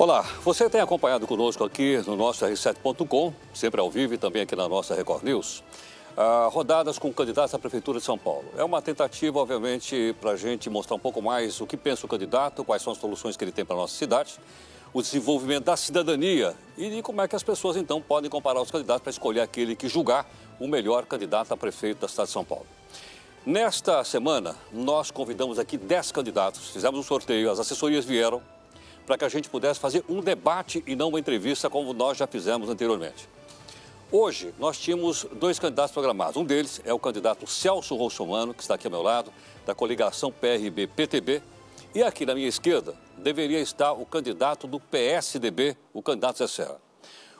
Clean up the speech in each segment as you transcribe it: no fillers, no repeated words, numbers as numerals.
Olá, você tem acompanhado conosco aqui no nosso R7.com, sempre ao vivo e também aqui na nossa Record News, rodadas com candidatos à Prefeitura de São Paulo. É uma tentativa, obviamente, para a gente mostrar um pouco mais o que pensa o candidato, quais são as soluções que ele tem para a nossa cidade, o desenvolvimento da cidadania e de como é que as pessoas, então, podem comparar os candidatos para escolher aquele que julgar o melhor candidato a prefeito da cidade de São Paulo. Nesta semana, nós convidamos aqui 10 candidatos, fizemos um sorteio, as assessorias vieram, para que a gente pudesse fazer um debate e não uma entrevista como nós já fizemos anteriormente. Hoje, nós tínhamos 2 candidatos programados. Um deles é o candidato Celso Russomano, que está aqui ao meu lado, da coligação PRB-PTB. E aqui na minha esquerda, deveria estar o candidato do PSDB, o candidato Zé Serra.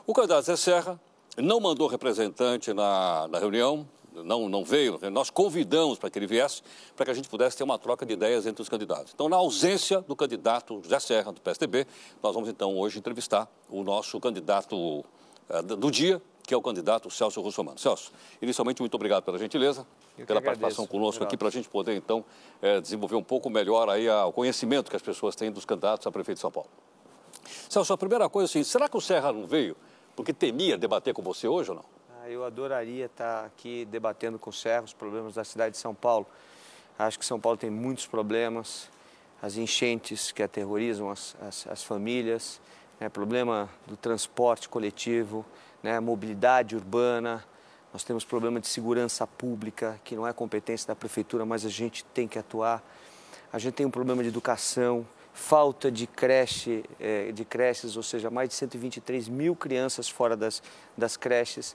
O candidato Zé Serra não mandou representante na reunião, não veio, nós convidamos para que ele viesse, para que a gente pudesse ter uma troca de ideias entre os candidatos. Então, na ausência do candidato Zé Serra, do PSDB, nós vamos então hoje entrevistar o nosso candidato do dia, que é o candidato Celso Russomano. Celso, inicialmente, muito obrigado pela gentileza, pela participação conosco aqui, para a gente poder então desenvolver um pouco melhor aí o conhecimento que as pessoas têm dos candidatos a prefeito de São Paulo. Celso, a primeira coisa é assim, será que o Serra não veio porque temia debater com você hoje ou não? Eu adoraria estar aqui debatendo com o Serra os problemas da cidade de São Paulo. Acho que São Paulo tem muitos problemas, as enchentes que aterrorizam as famílias, problema do transporte coletivo, mobilidade urbana, nós temos problema de segurança pública, que não é competência da prefeitura, mas a gente tem que atuar. A gente tem um problema de educação, falta de creches, ou seja, mais de 123 mil crianças fora das creches.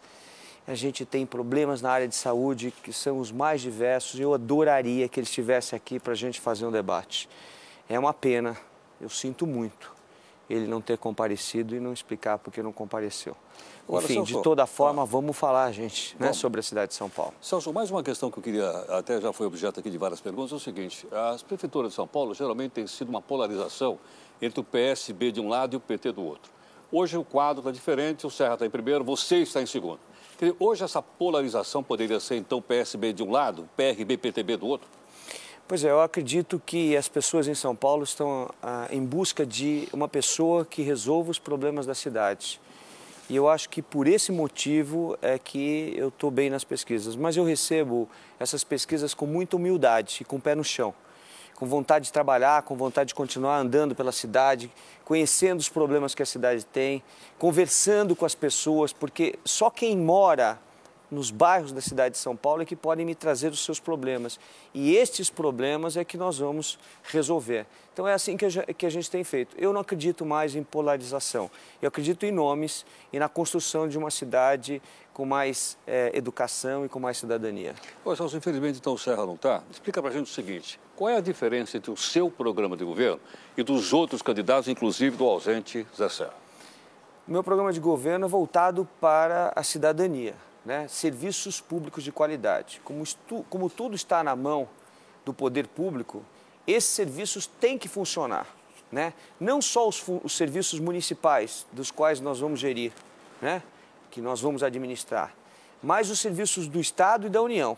A gente tem problemas na área de saúde, que são os mais diversos. Eu adoraria que ele estivesse aqui para a gente fazer um debate. É uma pena, eu sinto muito, ele não ter comparecido e não explicar por que não compareceu. Agora, enfim, Celso, de toda forma, vamos falar, gente, sobre a cidade de São Paulo. Celso, mais uma questão que eu queria, até já foi objeto aqui de várias perguntas, é o seguinte, as prefeituras de São Paulo geralmente tem sido uma polarização entre o PSB de um lado e o PT do outro. Hoje o quadro está diferente, o Serra está em primeiro, você está em segundo. Hoje essa polarização poderia ser, então, PSB de um lado, PRB-PTB do outro? Pois é, eu acredito que as pessoas em São Paulo estão em busca de uma pessoa que resolva os problemas da cidade. E eu acho que por esse motivo é que eu estou bem nas pesquisas. Mas eu recebo essas pesquisas com muita humildade e com o pé no chão. Com vontade de trabalhar, com vontade de continuar andando pela cidade, conhecendo os problemas que a cidade tem, conversando com as pessoas, porque só quem mora nos bairros da cidade de São Paulo é que podem me trazer os seus problemas. E estes problemas é que nós vamos resolver. Então é assim que a gente tem feito. Eu não acredito mais em polarização. Eu acredito em nomes e na construção de uma cidade com mais educação e com mais cidadania. Pois, Celso, infelizmente, então, o Serra não está. Explica para a gente o seguinte, qual é a diferença entre o seu programa de governo e dos outros candidatos, inclusive do ausente Zé Serra? O meu programa de governo é voltado para a cidadania. Serviços públicos de qualidade. Como tudo está na mão do poder público, esses serviços têm que funcionar. Não só os serviços municipais, dos quais nós vamos gerir, que nós vamos administrar, mas os serviços do Estado e da União.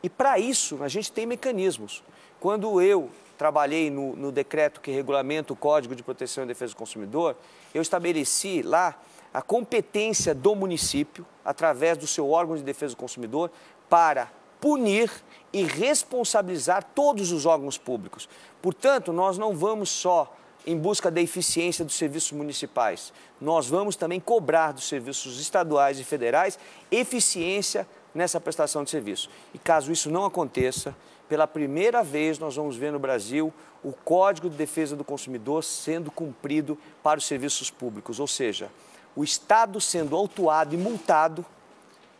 E para isso a gente tem mecanismos. Quando eu trabalhei no decreto que regulamenta o Código de Proteção e Defesa do Consumidor, eu estabeleci lá a competência do município, através do seu órgão de defesa do consumidor, para punir e responsabilizar todos os órgãos públicos. Portanto, nós não vamos só em busca da eficiência dos serviços municipais, nós vamos também cobrar dos serviços estaduais e federais eficiência nessa prestação de serviço. E caso isso não aconteça, pela primeira vez nós vamos ver no Brasil o Código de Defesa do Consumidor sendo cumprido para os serviços públicos, ou seja, o Estado sendo autuado e multado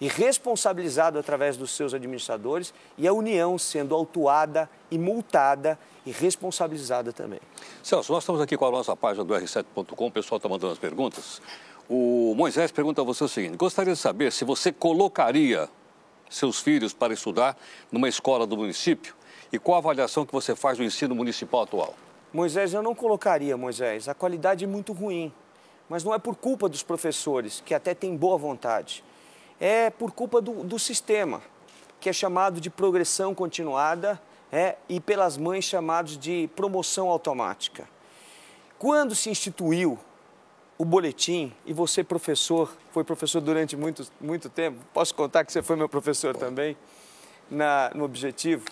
e responsabilizado através dos seus administradores e a União sendo autuada e multada e responsabilizada também. Celso, nós estamos aqui com a nossa página do R7.com, o pessoal está mandando as perguntas. O Moisés pergunta a você o seguinte, gostaria de saber se você colocaria seus filhos para estudar numa escola do município e qual a avaliação que você faz do ensino municipal atual? Moisés, eu não colocaria, Moisés, a qualidade é muito ruim. Mas não é por culpa dos professores, que até têm boa vontade. É por culpa do sistema, que é chamado de progressão continuada e pelas mães chamados de promoção automática. Quando se instituiu o boletim, e você professor, foi professor durante muito tempo, posso contar que você foi meu professor também, no Objetivo.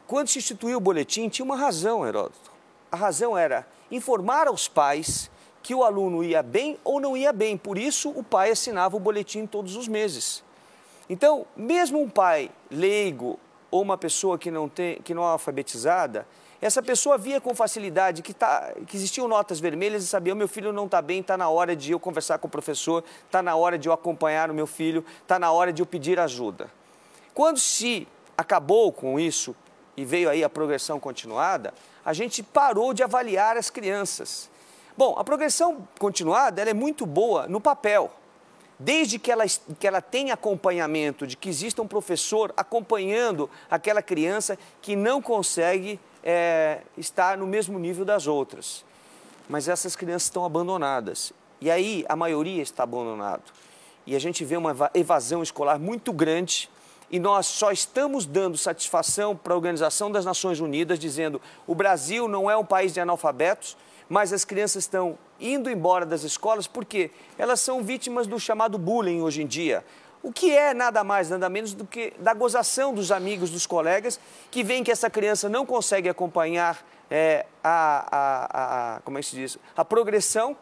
Quando se instituiu o boletim, tinha uma razão, Heródoto. A razão era informar aos pais que o aluno ia bem ou não ia bem. Por isso, o pai assinava o boletim todos os meses. Então, mesmo um pai leigo ou uma pessoa que não é alfabetizada, essa pessoa via com facilidade que existiam notas vermelhas e sabia: meu filho não está bem, está na hora de eu conversar com o professor, está na hora de eu acompanhar o meu filho, está na hora de eu pedir ajuda. Quando se acabou com isso e veio aí a progressão continuada, a gente parou de avaliar as crianças. Bom, a progressão continuada ela é muito boa no papel, desde que ela tenha acompanhamento, de que exista um professor acompanhando aquela criança que não consegue estar no mesmo nível das outras. Mas essas crianças estão abandonadas. E aí a maioria está abandonada. E a gente vê uma evasão escolar muito grande. E nós só estamos dando satisfação para a Organização das Nações Unidas, dizendo: o Brasil não é um país de analfabetos, mas as crianças estão indo embora das escolas porque elas são vítimas do chamado bullying hoje em dia. O que é nada mais, nada menos do que da gozação dos amigos, dos colegas, que veem que essa criança não consegue acompanhar como é que se diz? A progressão,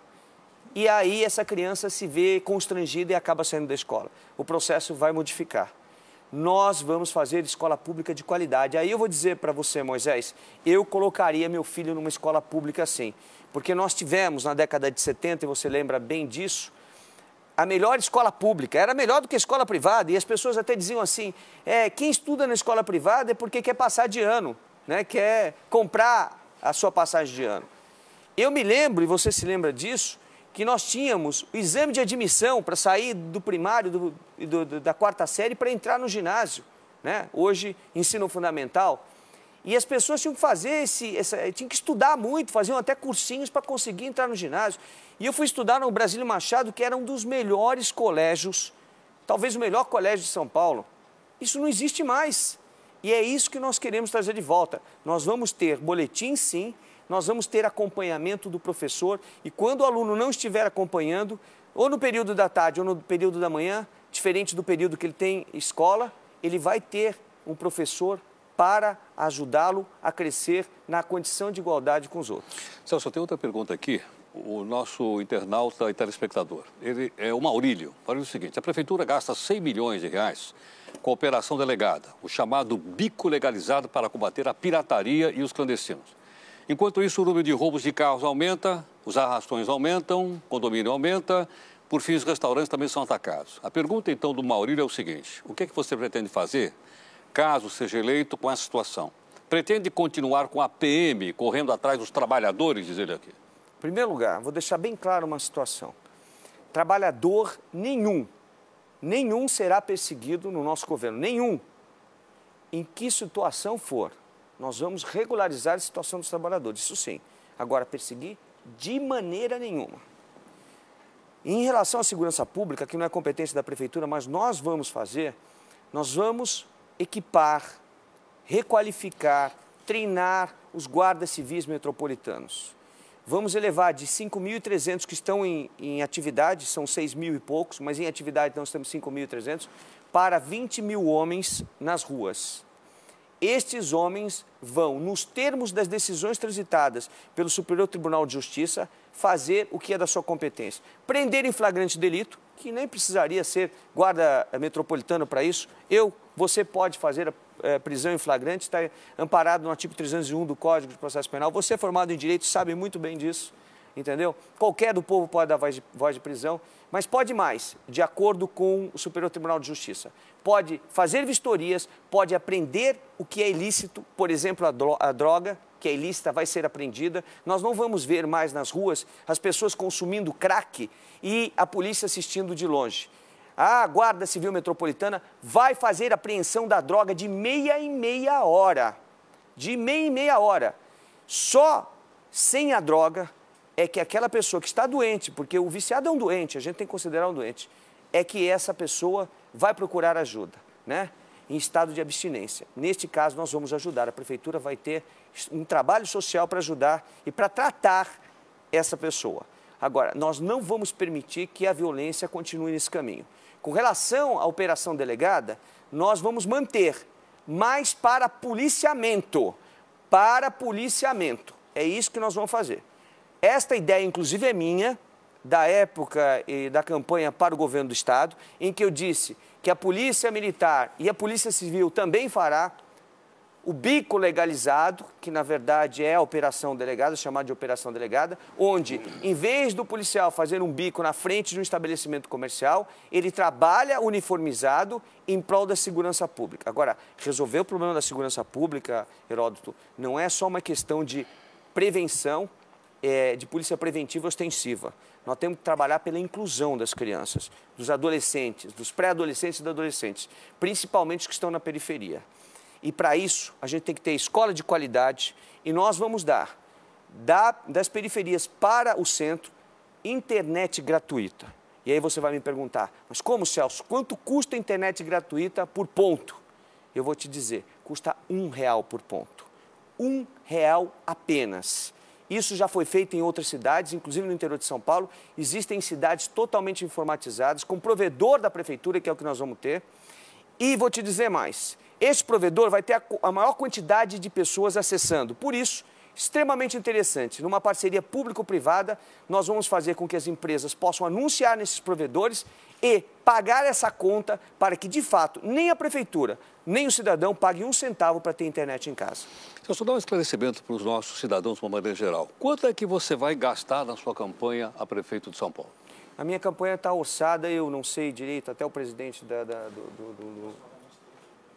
e aí essa criança se vê constrangida e acaba saindo da escola. O processo vai modificar. Nós vamos fazer escola pública de qualidade. Aí eu vou dizer para você, Moisés, eu colocaria meu filho numa escola pública sim. Porque nós tivemos na década de 70, e você lembra bem disso, a melhor escola pública. Era melhor do que a escola privada. E as pessoas até diziam assim: quem estuda na escola privada é porque quer passar de ano, né? Quer comprar a sua passagem de ano. Eu me lembro, e você se lembra disso, que nós tínhamos o exame de admissão para sair do primário, da quarta série, para entrar no ginásio, né? Hoje, ensino fundamental. E as pessoas tinham que fazer tinham que estudar muito, faziam até cursinhos para conseguir entrar no ginásio. E eu fui estudar no Brasílio Machado, que era um dos melhores colégios, talvez o melhor colégio de São Paulo. Isso não existe mais. E é isso que nós queremos trazer de volta. Nós vamos ter boletim, sim, nós vamos ter acompanhamento do professor, e quando o aluno não estiver acompanhando, ou no período da tarde ou no período da manhã, diferente do período que ele tem escola, ele vai ter um professor para ajudá-lo a crescer na condição de igualdade com os outros. Celso, tem outra pergunta aqui. O nosso internauta e telespectador, ele é o Maurílio. Olha o seguinte: a prefeitura gasta 100 milhões de reais com a operação delegada, o chamado bico legalizado para combater a pirataria e os clandestinos. Enquanto isso, o número de roubos de carros aumenta, os arrastões aumentam, o condomínio aumenta, por fim, os restaurantes também são atacados. A pergunta, então, do Maurílio é o seguinte: o que é que você pretende fazer, caso seja eleito, com essa situação? Pretende continuar com a PM correndo atrás dos trabalhadores, diz ele aqui? Em primeiro lugar, vou deixar bem claro uma situação. Trabalhador nenhum será perseguido no nosso governo, nenhum. Em que situação for, nós vamos regularizar a situação dos trabalhadores, isso sim. Agora, perseguir de maneira nenhuma. Em relação à segurança pública, que não é competência da prefeitura, mas nós vamos equipar, requalificar, treinar os guardas civis metropolitanos. Vamos elevar de 5.300 que estão em atividade, são 6.000 e poucos, mas em atividade nós temos 5.300, para 20 mil homens nas ruas. Estes homens vão, nos termos das decisões transitadas pelo Superior Tribunal de Justiça, fazer o que é da sua competência. Prender em flagrante delito, que nem precisaria ser guarda metropolitano para isso. Você pode fazer a prisão em flagrante, está amparado no artigo 301 do Código de Processo Penal. Você é formado em Direito, sabe muito bem disso, entendeu? Qualquer do povo pode dar voz de prisão, mas pode mais, de acordo com o Superior Tribunal de Justiça. Pode fazer vistorias, pode apreender o que é ilícito, por exemplo, a droga, que é ilícita, vai ser apreendida. Nós não vamos ver mais nas ruas as pessoas consumindo crack e a polícia assistindo de longe. A Guarda Civil Metropolitana vai fazer apreensão da droga de meia em meia hora. De meia em meia hora. Só sem a droga é que aquela pessoa que está doente, porque o viciado é um doente, a gente tem que considerar um doente, é que essa pessoa vai procurar ajuda, né? Em estado de abstinência. Neste caso, nós vamos ajudar. A prefeitura vai ter um trabalho social para ajudar e para tratar essa pessoa. Agora, nós não vamos permitir que a violência continue nesse caminho. Com relação à operação delegada, nós vamos manter, mas para policiamento. Para policiamento. É isso que nós vamos fazer. Esta ideia, inclusive, é minha, da época e da campanha para o governo do Estado, em que eu disse que a Polícia Militar e a Polícia Civil também fará o bico legalizado, que na verdade é a operação delegada, chamada de operação delegada, onde, em vez do policial fazer um bico na frente de um estabelecimento comercial, ele trabalha uniformizado em prol da segurança pública. Agora, resolver o problema da segurança pública, Heródoto, não é só uma questão de prevenção, de polícia preventiva ostensiva. Nós temos que trabalhar pela inclusão das crianças, dos adolescentes, dos pré-adolescentes e dos adolescentes, principalmente os que estão na periferia. E para isso, a gente tem que ter escola de qualidade e nós vamos dar das periferias para o centro, internet gratuita. E aí você vai me perguntar, mas como, Celso, quanto custa a internet gratuita por ponto? Eu vou te dizer, custa R$1 por ponto. R$1 apenas. Isso já foi feito em outras cidades, inclusive no interior de São Paulo. Existem cidades totalmente informatizadas, com provedor da prefeitura, que é o que nós vamos ter. E vou te dizer mais, este provedor vai ter a maior quantidade de pessoas acessando. Por isso, extremamente interessante, numa parceria público-privada, nós vamos fazer com que as empresas possam anunciar nesses provedores e pagar essa conta para que, de fato, nem a prefeitura, nem o cidadão pague R$1 para ter internet em casa. Eu só dar um esclarecimento para os nossos cidadãos de uma maneira geral. Quanto é que você vai gastar na sua campanha a prefeito de São Paulo? A minha campanha está orçada, eu não sei direito, até o presidente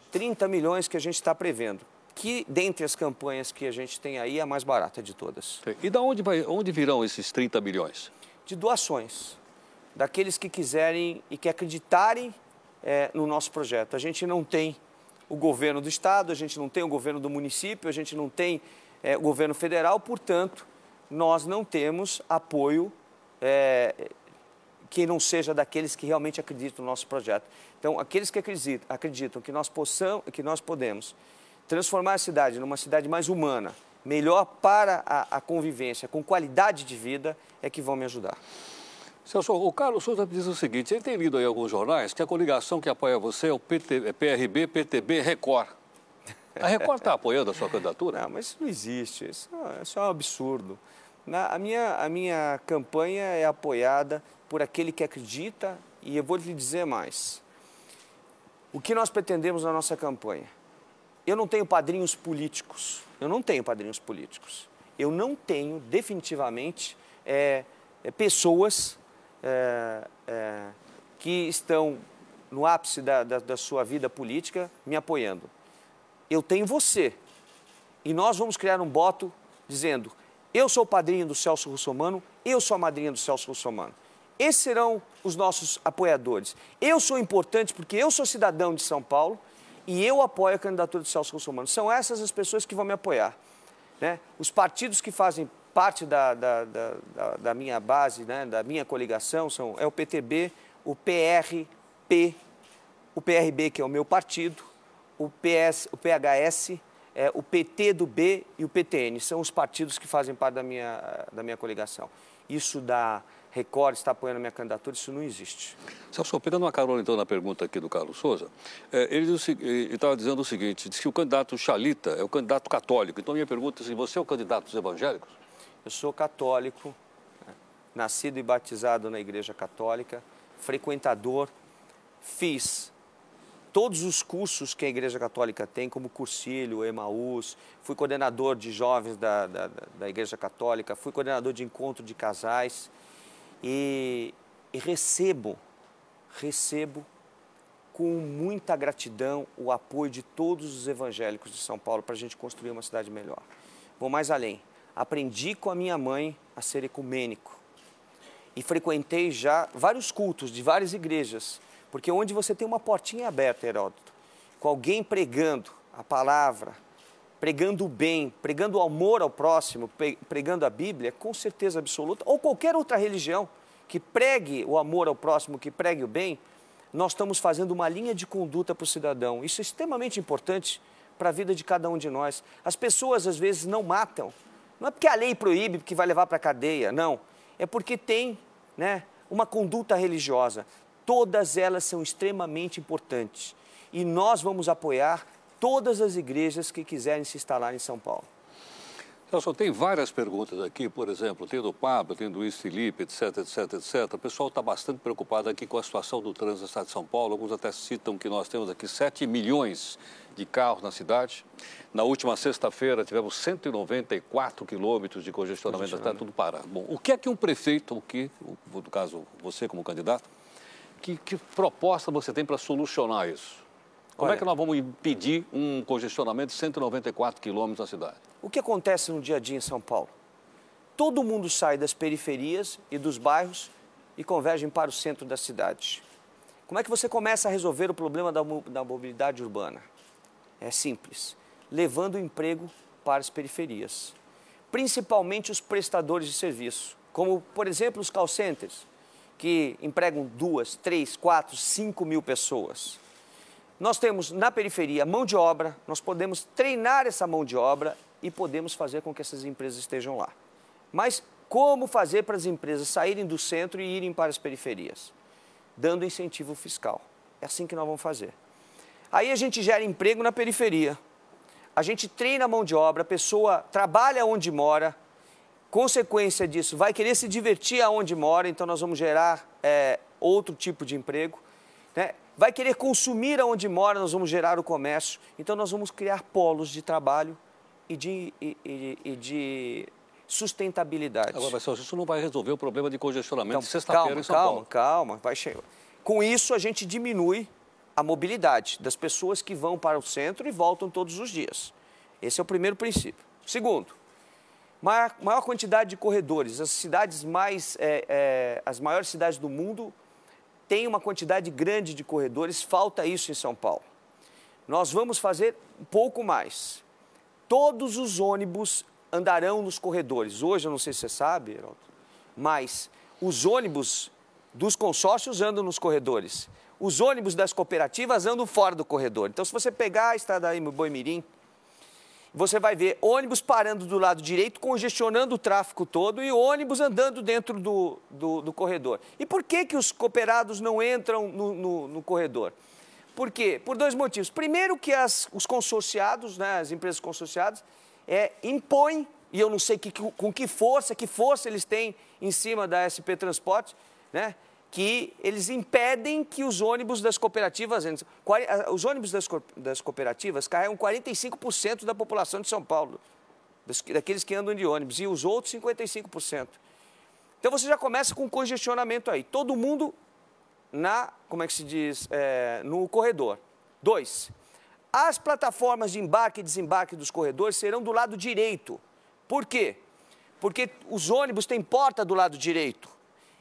30 milhões que a gente está prevendo. Que, dentre as campanhas que a gente tem aí, é a mais barata de todas. E da onde virão esses 30 milhões? De doações, daqueles que quiserem e que acreditarem no nosso projeto. A gente não tem o governo do Estado, a gente não tem o governo do município, a gente não tem o governo federal, portanto, nós não temos apoio que não seja daqueles que realmente acreditam no nosso projeto. Então, aqueles que acreditam que nós podemos transformar a cidade numa cidade mais humana, melhor para a convivência, com qualidade de vida, é que vão me ajudar. Celso, o Carlos Souza diz o seguinte, ele tem lido aí alguns jornais que a coligação que apoia você é o PRB, PTB, Record. A Record está apoiando a sua candidatura? Não, mas isso não existe, isso é um absurdo. A minha campanha é apoiada por aquele que acredita, e eu vou lhe dizer mais. O que nós pretendemos na nossa campanha? Eu não tenho padrinhos políticos, eu não tenho, definitivamente, pessoas que estão no ápice da sua vida política me apoiando. Eu tenho você, e nós vamos criar um voto dizendo, eu sou o padrinho do Celso Russomano, eu sou a madrinha do Celso Russomano. Esses serão os nossos apoiadores. Eu sou importante porque eu sou cidadão de São Paulo e eu apoio a candidatura do Celso Russomano. São essas as pessoas que vão me apoiar, né? Os partidos que fazem parte da minha base, né, da minha coligação, é o PTB, o PRP, o PRB, que é o meu partido, o PHS, o PT do B e o PTN. São os partidos que fazem parte da minha coligação. Isso da Record está apoiando a minha candidatura, isso não existe. Celso, pegando uma carona então na pergunta aqui do Carlos Souza, ele estava dizendo o seguinte, diz que o candidato Chalita é o candidato católico. Então, minha pergunta é se você é o candidato dos evangélicos? Eu sou católico, nascido e batizado na Igreja Católica, frequentador, fiz todos os cursos que a Igreja Católica tem, como Cursilho, Emaús, fui coordenador de jovens da Igreja Católica, fui coordenador de encontro de casais e recebo com muita gratidão o apoio de todos os evangélicos de São Paulo para a gente construir uma cidade melhor. Vou mais além, aprendi com a minha mãe a ser ecumênico e frequentei já vários cultos de várias igrejas, porque onde você tem uma portinha aberta, Heródoto, com alguém pregando a palavra, pregando o bem, pregando o amor ao próximo, pregando a Bíblia, com certeza absoluta, ou qualquer outra religião que pregue o amor ao próximo, que pregue o bem, nós estamos fazendo uma linha de conduta para o cidadão. Isso é extremamente importante para a vida de cada um de nós. As pessoas, às vezes, não matam. Não é porque a lei proíbe, porque vai levar para a cadeia, não. é porque tem, né, uma conduta religiosa. Todas elas são extremamente importantes. E nós vamos apoiar todas as igrejas que quiserem se instalar em São Paulo. Celso, tem várias perguntas aqui, por exemplo, tem do Pablo, tem do Luiz Felipe, etc, etc, etc. O pessoal está bastante preocupado aqui com a situação do trânsito da cidade de São Paulo. Alguns até citam que nós temos aqui 7 milhões de carros na cidade. Na última sexta-feira tivemos 194 quilômetros de congestionamento, está tudo parado. Bom, o que é que um prefeito, no caso você como candidato, que proposta você tem para solucionar isso? Como é que nós vamos impedir um congestionamento de 194 quilômetros na cidade? O que acontece no dia a dia em São Paulo? Todo mundo sai das periferias e dos bairros e convergem para o centro da cidade. Como é que você começa a resolver o problema da mobilidade urbana? É simples, levando o emprego para as periferias, principalmente os prestadores de serviço, como, por exemplo, os call centers, que empregam 2, 3, 4, 5 mil pessoas. Nós temos na periferia mão de obra, nós podemos treinar essa mão de obra e podemos fazer com que essas empresas estejam lá. Mas como fazer para as empresas saírem do centro e irem para as periferias? Dando incentivo fiscal. É assim que nós vamos fazer. Aí a gente gera emprego na periferia, a gente treina a mão de obra, a pessoa trabalha onde mora, consequência disso vai querer se divertir aonde mora, então nós vamos gerar outro tipo de emprego, né? Vai querer consumir aonde mora, nós vamos gerar o comércio. Então, nós vamos criar polos de trabalho e de sustentabilidade. Agora, mas isso não vai resolver o problema de congestionamento de sexta-feira em São Paulo. Calma. Com isso, a gente diminui a mobilidade das pessoas que vão para o centro e voltam todos os dias. Esse é o primeiro princípio. Segundo, maior quantidade de corredores. As maiores cidades do mundo tem uma quantidade grande de corredores, falta isso em São Paulo. Nós vamos fazer um pouco mais. Todos os ônibus andarão nos corredores. Hoje, eu não sei se você sabe, Heraldo, mas os ônibus dos consórcios andam nos corredores. Os ônibus das cooperativas andam fora do corredor. Então, se você pegar a estrada aí no Boi-mirim, você vai ver ônibus parando do lado direito, congestionando o tráfego todo e ônibus andando dentro do corredor. E por que os cooperados não entram no corredor? Por quê? Por dois motivos. Primeiro que os consorciados, né, as empresas consorciadas, impõem, e eu não sei com que força eles têm em cima da SP Transporte, né, que eles impedem que os ônibus das cooperativas entrem. Os ônibus das cooperativas carregam 45% da população de São Paulo, daqueles que andam de ônibus, e os outros 55%. Então você já começa com congestionamento aí. Todo mundo no corredor. 2, as plataformas de embarque e desembarque dos corredores serão do lado direito. Por quê? Porque os ônibus têm porta do lado direito.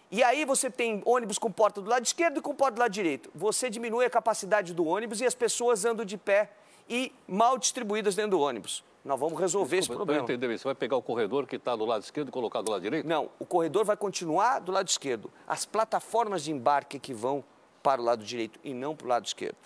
E aí você tem ônibus com porta do lado esquerdo e com porta do lado direito. Você diminui a capacidade do ônibus e as pessoas andam de pé e mal distribuídas dentro do ônibus. Nós vamos resolver esse problema. Para eu entender, você vai pegar o corredor que está do lado esquerdo e colocar do lado direito? Não, o corredor vai continuar do lado esquerdo. As plataformas de embarque que vão para o lado direito e não para o lado esquerdo.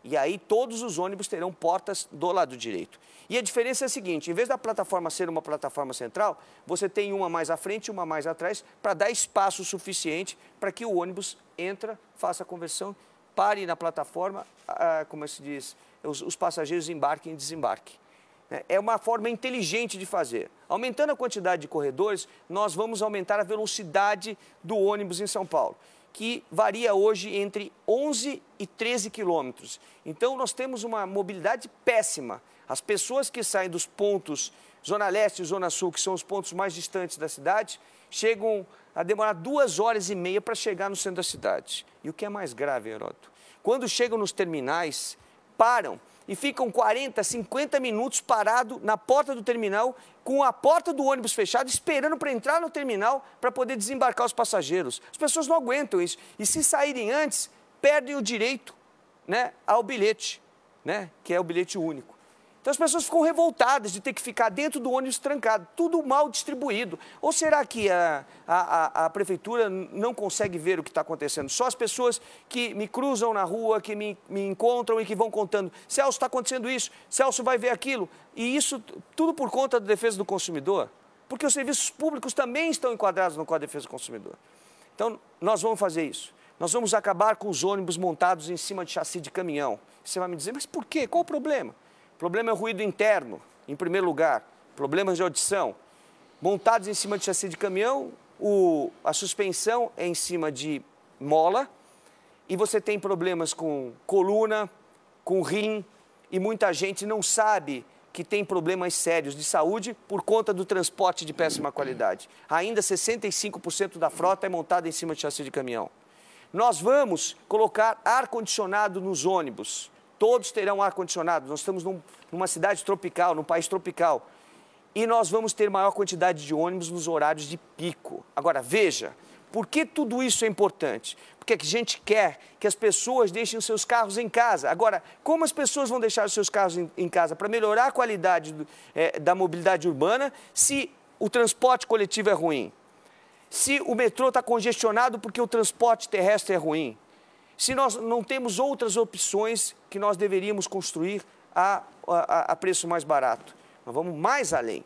E aí todos os ônibus terão portas do lado direito. E a diferença é a seguinte, em vez da plataforma ser uma plataforma central, você tem uma mais à frente e uma mais atrás para dar espaço suficiente para que o ônibus entra, faça a conversão, pare na plataforma, como se diz, os passageiros embarquem e desembarquem. É uma forma inteligente de fazer. Aumentando a quantidade de corredores, nós vamos aumentar a velocidade do ônibus em São Paulo, que varia hoje entre 11 e 13 quilômetros. Então, nós temos uma mobilidade péssima. As pessoas que saem dos pontos Zona Leste e Zona Sul, que são os pontos mais distantes da cidade, chegam a demorar 2h30 para chegar no centro da cidade. E o que é mais grave, Heródoto? Quando chegam nos terminais, param e ficam 40, 50 minutos parado na porta do terminal, com a porta do ônibus fechada, esperando para entrar no terminal para poder desembarcar os passageiros. As pessoas não aguentam isso. E se saírem antes, perdem o direito, né, ao bilhete, né, que é o bilhete único. Então as pessoas ficam revoltadas de ter que ficar dentro do ônibus trancado, tudo mal distribuído. Ou será que a prefeitura não consegue ver o que está acontecendo? Só as pessoas que me cruzam na rua, que me encontram e que vão contando, Celso, está acontecendo isso, Celso vai ver aquilo. E isso tudo por conta da defesa do consumidor? porque os serviços públicos também estão enquadrados no Código de Defesa do Consumidor. Então, nós vamos fazer isso. Nós vamos acabar com os ônibus montados em cima de chassi de caminhão. Você vai me dizer, mas por quê? Qual o problema? O problema é o ruído interno, em primeiro lugar. Problemas de audição. Montados em cima de chassi de caminhão, a suspensão é em cima de mola e você tem problemas com coluna, com rim, e muita gente não sabe que tem problemas sérios de saúde por conta do transporte de péssima qualidade. Ainda 65% da frota é montada em cima de chassi de caminhão. Nós vamos colocar ar-condicionado nos ônibus. Todos terão ar-condicionado. Nós estamos numa cidade tropical, num país tropical. E nós vamos ter maior quantidade de ônibus nos horários de pico. Agora, veja, por que tudo isso é importante? Porque a gente quer que as pessoas deixem os seus carros em casa. Agora, como as pessoas vão deixar os seus carros em casa para melhorar a qualidade da mobilidade urbana se o transporte coletivo é ruim? Se o metrô está congestionado porque o transporte terrestre é ruim? Se nós não temos outras opções que nós deveríamos construir a preço mais barato? Nós vamos mais além.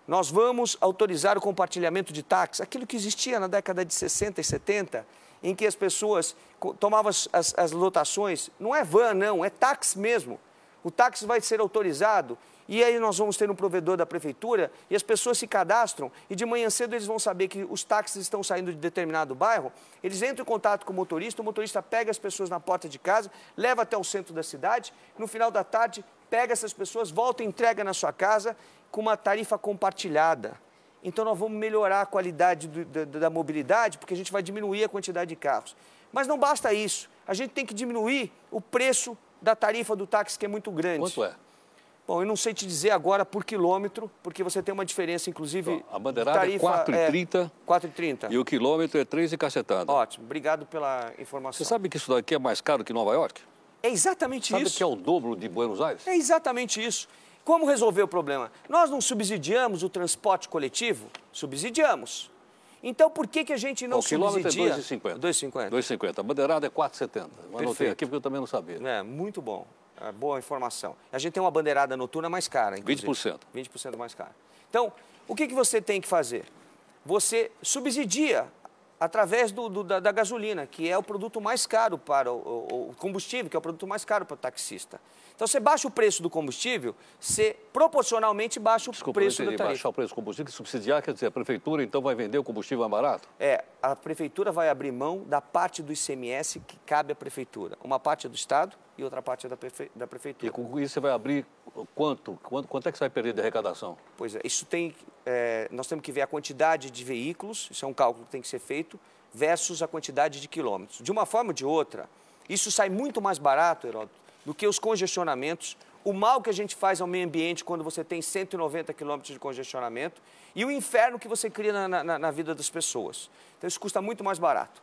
Nós vamos autorizar o compartilhamento de táxis, aquilo que existia na década de 60 e 70, em que as pessoas tomavam as lotações. Não é van, não, é táxi mesmo. O táxi vai ser autorizado e aí nós vamos ter um provedor da prefeitura e as pessoas se cadastram e de manhã cedo eles vão saber que os táxis estão saindo de determinado bairro, eles entram em contato com o motorista pega as pessoas na porta de casa, leva até o centro da cidade, no final da tarde pega essas pessoas, volta e entrega na sua casa com uma tarifa compartilhada. Então nós vamos melhorar a qualidade da mobilidade porque a gente vai diminuir a quantidade de carros. Mas não basta isso, a gente tem que diminuir o preço da tarifa do táxi que é muito grande. Quanto é? Bom, eu não sei te dizer agora por quilômetro, porque você tem uma diferença, inclusive... Então, a bandeirada tarifa, é 4,30. 4,30. E o quilômetro é 3 e cacetada. Ótimo, obrigado pela informação. Você sabe que isso daqui é mais caro que Nova York? É exatamente isso. Sabe que é o dobro de Buenos Aires? É exatamente isso. Como resolver o problema? Nós não subsidiamos o transporte coletivo? Subsidiamos. Então, por que a gente não subsidia? O quilômetro é 2,50. 2,50. 2,50. A bandeirada é 4,70. Anotei aqui porque eu também não sabia. É, muito bom. É, boa informação. A gente tem uma bandeirada noturna mais cara, inclusive. 20%. 20% mais cara. Então, o que você tem que fazer? Você subsidia através da gasolina, que é o produto mais caro para o combustível, que é o produto mais caro para o taxista. Então, você baixa o preço do combustível, você proporcionalmente baixa o preço da tarifa. Baixar o preço do combustível, subsidiar, quer dizer, a prefeitura então vai vender o combustível mais barato? É, a prefeitura vai abrir mão da parte do ICMS que cabe à prefeitura. Uma parte é do Estado e outra parte é da prefeitura. E com isso você vai abrir quanto? Quanto é que você vai perder de arrecadação? Pois é, isso tem... nós temos que ver a quantidade de veículos, isso é um cálculo que tem que ser feito, versus a quantidade de quilômetros. De uma forma ou de outra, isso sai muito mais barato, Heródoto, do que os congestionamentos, o mal que a gente faz ao meio ambiente quando você tem 190 quilômetros de congestionamento e o inferno que você cria na vida das pessoas. Então, isso custa muito mais barato.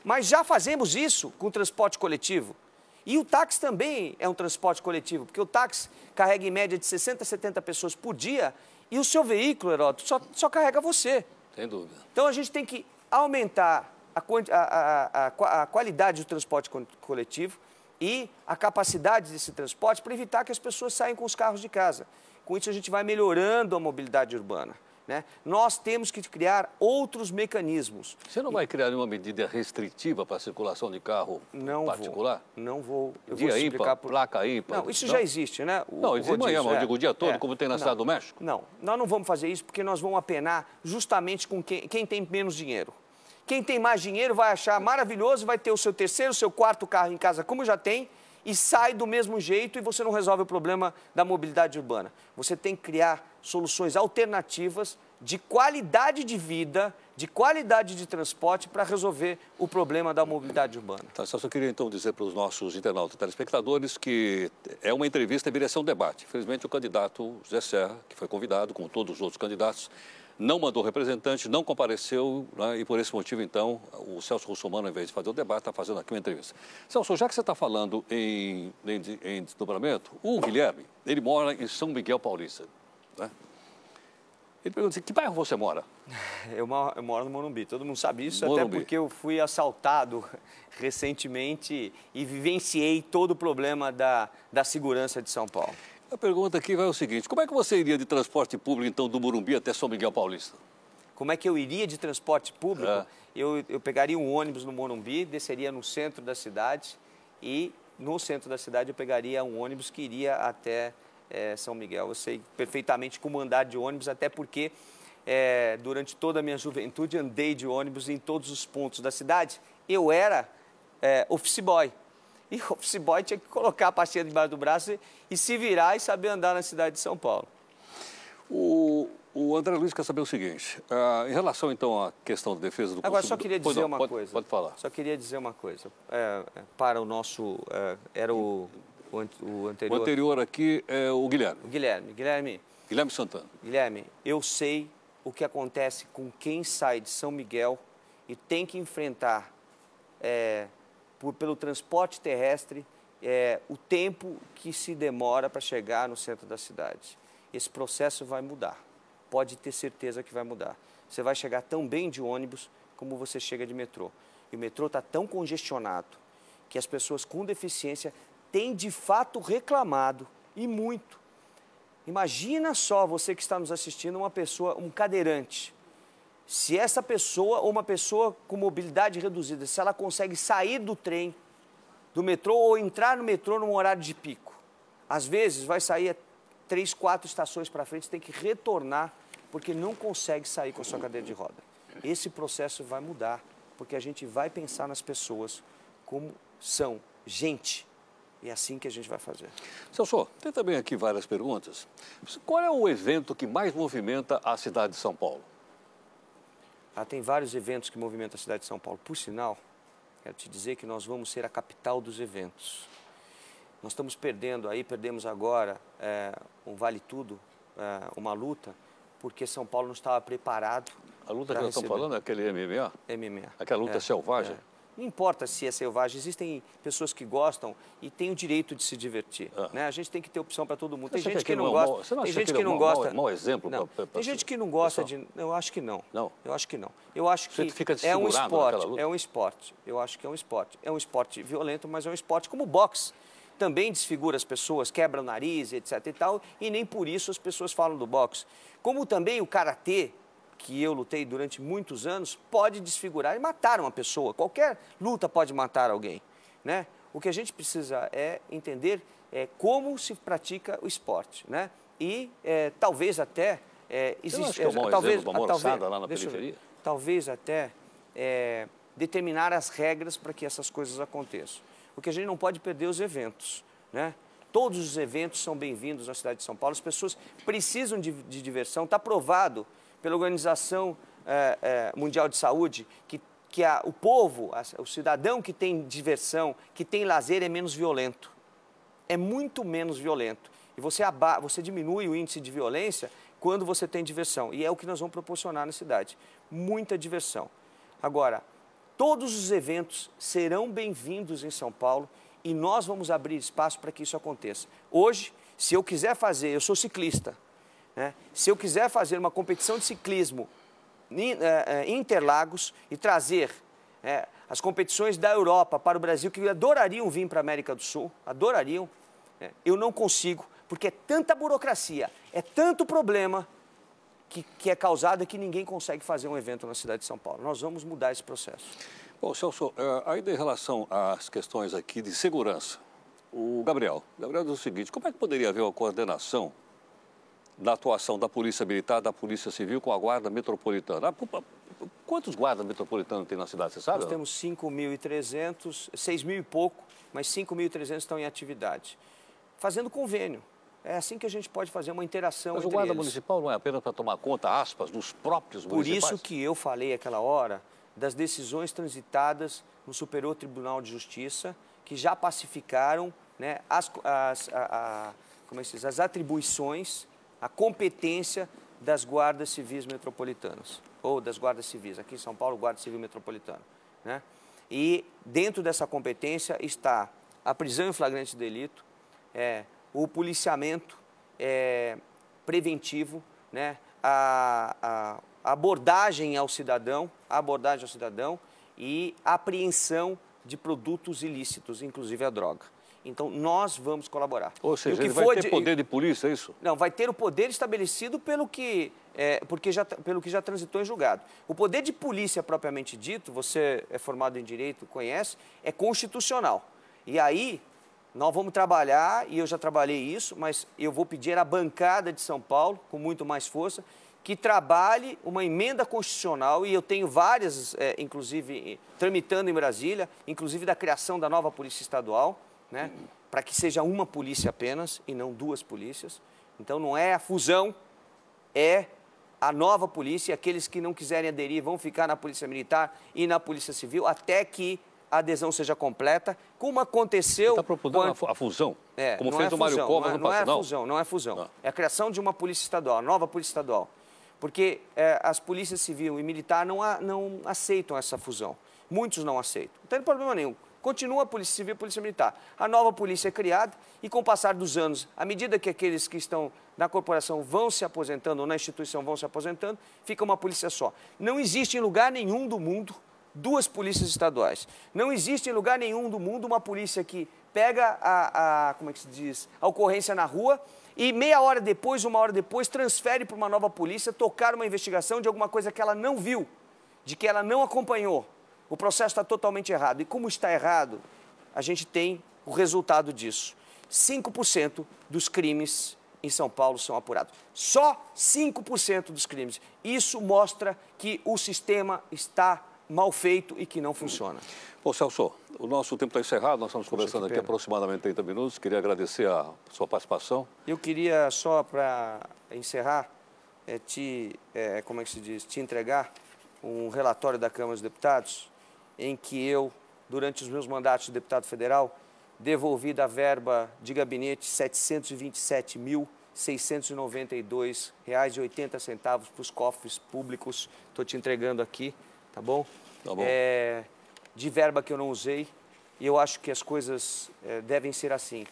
Mas já fazemos isso com o transporte coletivo. E o táxi também é um transporte coletivo, porque o táxi carrega em média de 60 a 70 pessoas por dia e o seu veículo, Heródoto, só carrega você. Sem dúvida. Então, a gente tem que aumentar a qualidade do transporte coletivo e a capacidade desse transporte para evitar que as pessoas saiam com os carros de casa. Com isso, a gente vai melhorando a mobilidade urbana, né? Nós temos que criar outros mecanismos. Você não vai criar nenhuma medida restritiva para a circulação de carro particular? Não vou. Eu dia vou IPA, placa IPA? Não, isso já existe, né? Não, existe amanhã, mas eu digo o dia todo, como tem na Cidade do México? Não, nós não vamos fazer isso porque nós vamos apenar justamente com quem tem menos dinheiro. Quem tem mais dinheiro vai achar maravilhoso, vai ter o seu terceiro, o seu quarto carro em casa, como já tem, e sai do mesmo jeito e você não resolve o problema da mobilidade urbana. Você tem que criar soluções alternativas de qualidade de vida, de qualidade de transporte para resolver o problema da mobilidade urbana. Tá, só queria então dizer para os nossos internautas e telespectadores que é uma entrevista, deveria ser um debate. Infelizmente o candidato José Serra, que foi convidado, como todos os outros candidatos, não mandou representante, não compareceu, né, e por esse motivo, então, o Celso Russomano, ao invés de fazer o debate, está fazendo aqui uma entrevista. Celso, já que você está falando em desdobramento, o Guilherme, ele mora em São Miguel Paulista, né? Ele pergunta assim, que bairro você mora? Eu moro no Morumbi, todo mundo sabe isso, Morumbi. Até porque eu fui assaltado recentemente e vivenciei todo o problema da segurança de São Paulo. A pergunta aqui vai o seguinte, como é que você iria de transporte público, então, do Morumbi até São Miguel Paulista? Como é que eu iria de transporte público? É. Eu pegaria um ônibus no Morumbi, desceria no centro da cidade e no centro da cidade eu pegaria um ônibus que iria até São Miguel. Eu sei perfeitamente como andar de ônibus, até porque durante toda a minha juventude andei de ônibus em todos os pontos da cidade. Eu era office boy. E o office boy tinha que colocar a pastinha debaixo do braço e se virar e saber andar na cidade de São Paulo. O André Luiz quer saber o seguinte, em relação, então, à questão da defesa do consumidor... Agora, só queria dizer uma coisa. Pode falar. Só queria dizer uma coisa. Para o nosso... era o anterior... O anterior aqui é o Guilherme. Guilherme Santana. Guilherme, eu sei o que acontece com quem sai de São Miguel e tem que enfrentar, pelo transporte terrestre, o tempo que se demora para chegar no centro da cidade. Esse processo vai mudar. Pode ter certeza que vai mudar. Você vai chegar tão bem de ônibus como você chega de metrô. E o metrô está tão congestionado que as pessoas com deficiência têm de fato reclamado, e muito. Imagina só você que está nos assistindo, um cadeirante. Se essa pessoa ou uma pessoa com mobilidade reduzida, se ela consegue sair do trem, do metrô ou entrar no metrô num horário de pico, às vezes vai sair 3, 4 estações para frente, tem que retornar porque não consegue sair com a sua cadeira de roda. Esse processo vai mudar, porque a gente vai pensar nas pessoas como são, gente. E é assim que a gente vai fazer. Celso, tem também aqui várias perguntas. Qual é o evento que mais movimenta a cidade de São Paulo? Tem vários eventos que movimentam a cidade de São Paulo. Por sinal, quero te dizer que nós vamos ser a capital dos eventos. Nós estamos perdemos agora um Vale Tudo, uma luta, porque São Paulo não estava preparado. A luta que nós estamos falando é aquele MMA? MMA. Aquela luta selvagem? Não importa se é selvagem, existem pessoas que gostam e têm o direito de se divertir. Né? A gente tem que ter opção para todo mundo. Tem gente que não gosta. Você não acha que não gosta? Mau exemplo? Tem gente que não gosta de... Eu acho que não. Não? Eu acho que não. Eu acho que é um esporte. É um esporte. Eu acho que é um esporte. É um esporte violento, mas é um esporte como o boxe. Também desfigura as pessoas, quebra o nariz, etc. e tal, e nem por isso as pessoas falam do boxe. Como também o karatê, que eu lutei durante muitos anos, pode desfigurar e matar uma pessoa. Qualquer luta pode matar alguém, né? O que a gente precisa entender como se pratica o esporte, né? E talvez até existe lá na periferia? Talvez até determinar as regras para que essas coisas aconteçam. Porque a gente não pode perder os eventos, né? Todos os eventos são bem-vindos na cidade de São Paulo. As pessoas precisam de diversão. Está provado pela Organização Mundial de Saúde que o povo, o cidadão que tem diversão, que tem lazer, é menos violento. É muito menos violento. E você diminui o índice de violência quando você tem diversão. E é o que nós vamos proporcionar na cidade. Muita diversão. Agora, todos os eventos serão bem-vindos em São Paulo e nós vamos abrir espaço para que isso aconteça. Hoje, se eu quiser fazer, eu sou ciclista, né? Se eu quiser fazer uma competição de ciclismo em Interlagos e trazer as competições da Europa para o Brasil, que adorariam vir para a América do Sul, adorariam, eu não consigo, porque é tanta burocracia, é tanto problema que é causado que ninguém consegue fazer um evento na cidade de São Paulo. Nós vamos mudar esse processo. Bom, Celso, ainda em relação às questões aqui de segurança, o Gabriel diz o seguinte, como é que poderia haver uma coordenação da atuação da Polícia Militar, da Polícia Civil com a Guarda Metropolitana? Quantos guardas metropolitanos tem na cidade, você sabe? Nós temos 5.300, 6.000 e pouco, mas 5.300 estão em atividade, fazendo convênio. É assim que a gente pode fazer uma interação entre eles. Mas o guarda municipal não é apenas para tomar conta, aspas, dos próprios municipais? Por isso que eu falei aquela hora das decisões transitadas no Superior Tribunal de Justiça, que já pacificaram, né, as atribuições, a competência das guardas civis metropolitanas, ou das guardas civis, aqui em São Paulo, Guarda Civil Metropolitana, né? E dentro dessa competência está a prisão em flagrante delito, o policiamento preventivo, né? A abordagem ao cidadão, e a apreensão de produtos ilícitos, inclusive a droga. Então, nós vamos colaborar. Ou seja, ele vai ter poder de polícia, é isso? Não, vai ter o poder estabelecido pelo que já transitou em julgado. O poder de polícia, propriamente dito, você é formado em Direito, conhece, é constitucional. E aí, nós vamos trabalhar, e eu já trabalhei isso, mas eu vou pedir à bancada de São Paulo, com muito mais força, que trabalhe uma emenda constitucional, e eu tenho várias, inclusive, tramitando em Brasília, inclusive da criação da nova Polícia Estadual, né, para que seja uma polícia apenas e não duas polícias. Então, não é a fusão, é a nova polícia, e aqueles que não quiserem aderir vão ficar na Polícia Militar e na Polícia Civil, até que a adesão seja completa, como aconteceu... Está propondo a fusão? Como fez o Mário Covas no passado? Não é fusão. É a criação de uma Polícia Estadual, a nova Polícia Estadual. Porque as polícias civil e militar não aceitam essa fusão. Muitos não aceitam. Não tem problema nenhum. Continua a Polícia Civil e a Polícia Militar. A nova polícia é criada e, com o passar dos anos, à medida que aqueles que estão na corporação vão se aposentando ou na instituição vão se aposentando, fica uma polícia só. Não existe em lugar nenhum do mundo duas polícias estaduais. Não existe em lugar nenhum do mundo uma polícia que pega como é que se diz, a ocorrência na rua e meia hora depois, uma hora depois, transfere para uma nova polícia tocar uma investigação de alguma coisa que ela não viu, de que ela não acompanhou. O processo está totalmente errado. E como está errado, a gente tem o resultado disso. 5% dos crimes em São Paulo são apurados. Só 5% dos crimes. Isso mostra que o sistema está mal feito e que não funciona. Ô, Celso, o nosso tempo está encerrado, nós estamos conversando aqui aproximadamente 30 minutos. Queria agradecer a sua participação. Eu queria, só para encerrar, te entregar um relatório da Câmara dos Deputados, em que eu, durante os meus mandatos de deputado federal, devolvi da verba de gabinete R$ 727.692,80 para os cofres públicos. Estou te entregando aqui, tá bom? Tá bom. De verba que eu não usei, e eu acho que as coisas devem ser assim.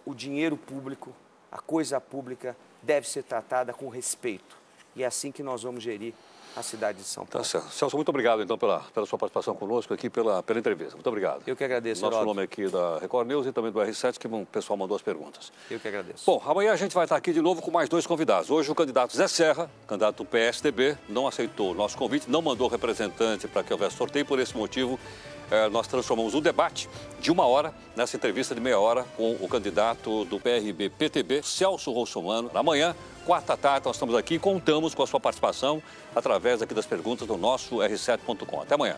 O dinheiro público, a coisa pública, deve ser tratada com respeito. E é assim que nós vamos gerir a cidade de São Paulo. Tá certo. Celso, muito obrigado, então, pela sua participação conosco aqui, pela entrevista. Muito obrigado. Eu que agradeço, Nosso nome aqui da Record News e também do R7, que o pessoal mandou as perguntas. Eu que agradeço. Bom, amanhã a gente vai estar aqui de novo com mais dois convidados. Hoje o candidato Zé Serra, candidato do PSDB, não aceitou o nosso convite, não mandou representante para que houvesse sorteio. Por esse motivo, nós transformamos o debate de 1 hora nessa entrevista de meia hora com o candidato do PRB-PTB, Celso Russomano. Amanhã, 4h, nós estamos aqui e contamos com a sua participação através aqui das perguntas do nosso R7.com. Até amanhã.